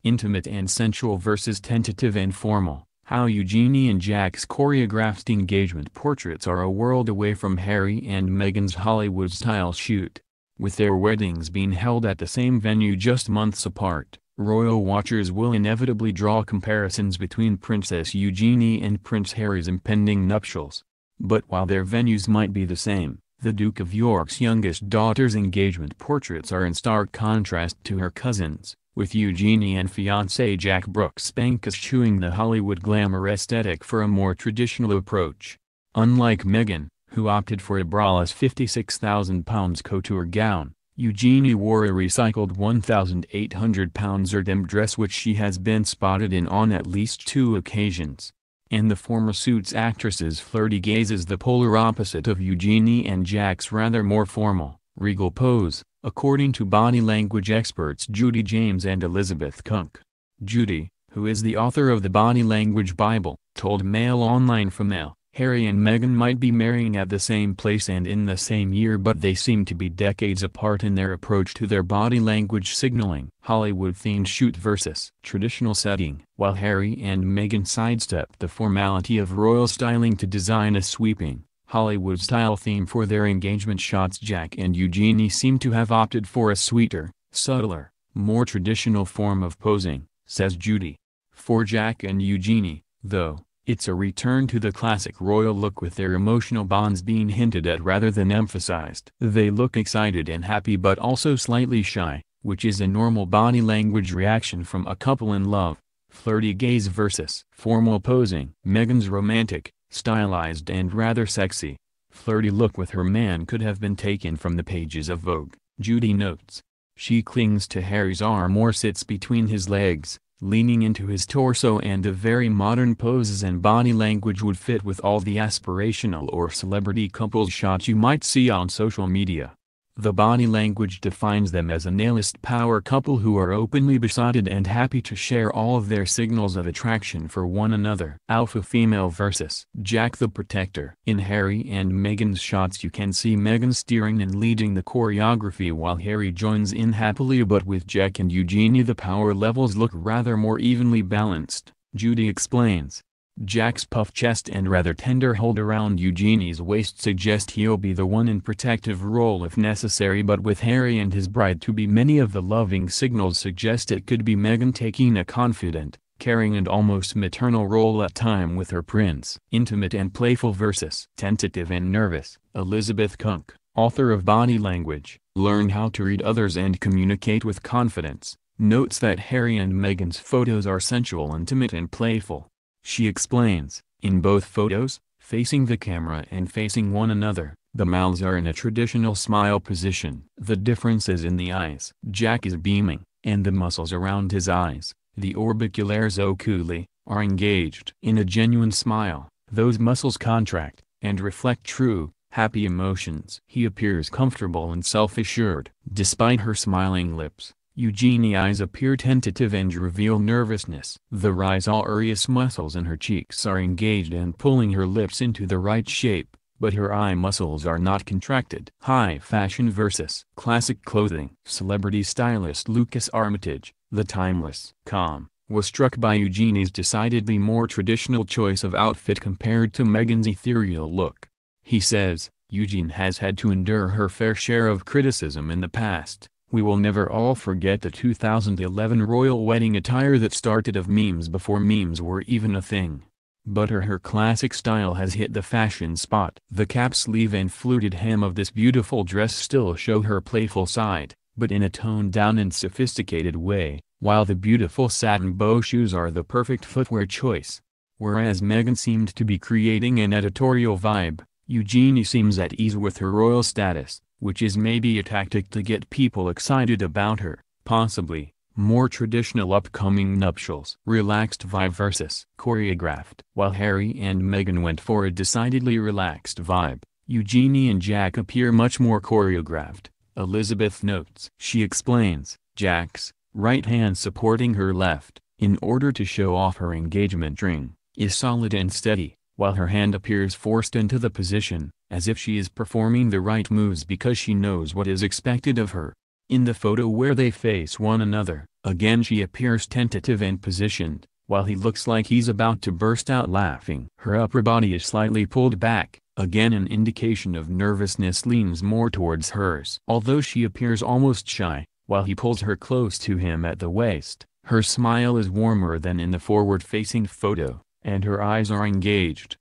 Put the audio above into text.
Intimate and sensual versus tentative and formal. How Eugenie and Jack's choreographed engagement portraits are a world away from Harry and Meghan's Hollywood-style shoot. With their weddings being held at the same venue just months apart, royal watchers will inevitably draw comparisons between Princess Eugenie and Prince Harry's impending nuptials. But while their venues might be the same, the Duke of York's youngest daughter's engagement portraits are in stark contrast to her cousins, with Eugenie and fiancé Jack Brooksbank eschewing the Hollywood glamour aesthetic for a more traditional approach. Unlike Meghan, who opted for a braless £56,000 couture gown, Eugenie wore a recycled £1,800 Erdem dress which she has been spotted in on at least 2 occasions. And the former Suits actress's flirty gaze is the polar opposite of Eugenie and Jack's rather more formal, regal pose, according to body language experts Judy James and Elizabeth Kunk. Judy, who is the author of the Body Language Bible, told Mail Online Female, Harry and Meghan might be marrying at the same place and in the same year, but they seem to be decades apart in their approach to their body language signaling. Hollywood-themed shoot versus traditional setting. While Harry and Meghan sidestepped the formality of royal styling to design a sweeping, Hollywood-style theme for their engagement shots, Jack and Eugenie seem to have opted for a sweeter, subtler, more traditional form of posing, says Judy. For Jack and Eugenie, though, it's a return to the classic royal look with their emotional bonds being hinted at rather than emphasized. They look excited and happy but also slightly shy, which is a normal body language reaction from a couple in love. Flirty gaze versus formal posing. Meghan's romantic, stylized and rather sexy, flirty look with her man could have been taken from the pages of Vogue, Judy notes. She clings to Harry's arm or sits between his legs, leaning into his torso, and a very modern poses and body language would fit with all the aspirational or celebrity couples shots you might see on social media. The body language defines them as an A-list power couple who are openly besotted and happy to share all of their signals of attraction for one another. Alpha female versus Jack the Protector. In Harry and Meghan's shots you can see Meghan steering and leading the choreography while Harry joins in happily, but with Jack and Eugenie the power levels look rather more evenly balanced, Judy explains. Jack's puff chest and rather tender hold around Eugenie's waist suggest he'll be the one in protective role if necessary, but with Harry and his bride-to-be many of the loving signals suggest it could be Meghan taking a confident, caring and almost maternal role at time with her prince. Intimate and playful versus tentative and nervous. Elizabeth Kunk, author of Body Language, Learn How to Read Others and Communicate with Confidence, notes that Harry and Meghan's photos are sensual, intimate and playful. She explains, in both photos, facing the camera and facing one another, the mouths are in a traditional smile position. The difference is in the eyes. Jack is beaming, and the muscles around his eyes, the orbicularis oculi, are engaged. In a genuine smile, those muscles contract, and reflect true, happy emotions. He appears comfortable and self-assured. Despite her smiling lips, Eugenie's eyes appear tentative and reveal nervousness. The risorius muscles in her cheeks are engaged and pulling her lips into the right shape, but her eye muscles are not contracted. High fashion versus classic clothing. Celebrity stylist Lucas Armitage, the timeless calm, was struck by Eugenie's decidedly more traditional choice of outfit compared to Meghan's ethereal look. He says, Eugenie has had to endure her fair share of criticism in the past. We will never all forget the 2011 royal wedding attire that started of memes before memes were even a thing. But her classic style has hit the fashion spot. The cap sleeve and fluted hem of this beautiful dress still show her playful side, but in a toned-down and sophisticated way, while the beautiful satin bow shoes are the perfect footwear choice. Whereas Meghan seemed to be creating an editorial vibe, Eugenie seems at ease with her royal status, which is maybe a tactic to get people excited about her, possibly, more traditional upcoming nuptials. Relaxed vibe versus choreographed. While Harry and Meghan went for a decidedly relaxed vibe, Eugenie and Jack appear much more choreographed, Elizabeth notes. She explains, Jack's right hand supporting her left, in order to show off her engagement ring, is solid and steady, while her hand appears forced into the position, as if she is performing the right moves because she knows what is expected of her. In the photo where they face one another, again she appears tentative and positioned, while he looks like he's about to burst out laughing. Her upper body is slightly pulled back, again an indication of nervousness leans more towards hers. Although she appears almost shy, while he pulls her close to him at the waist, her smile is warmer than in the forward-facing photo, and her eyes are engaged.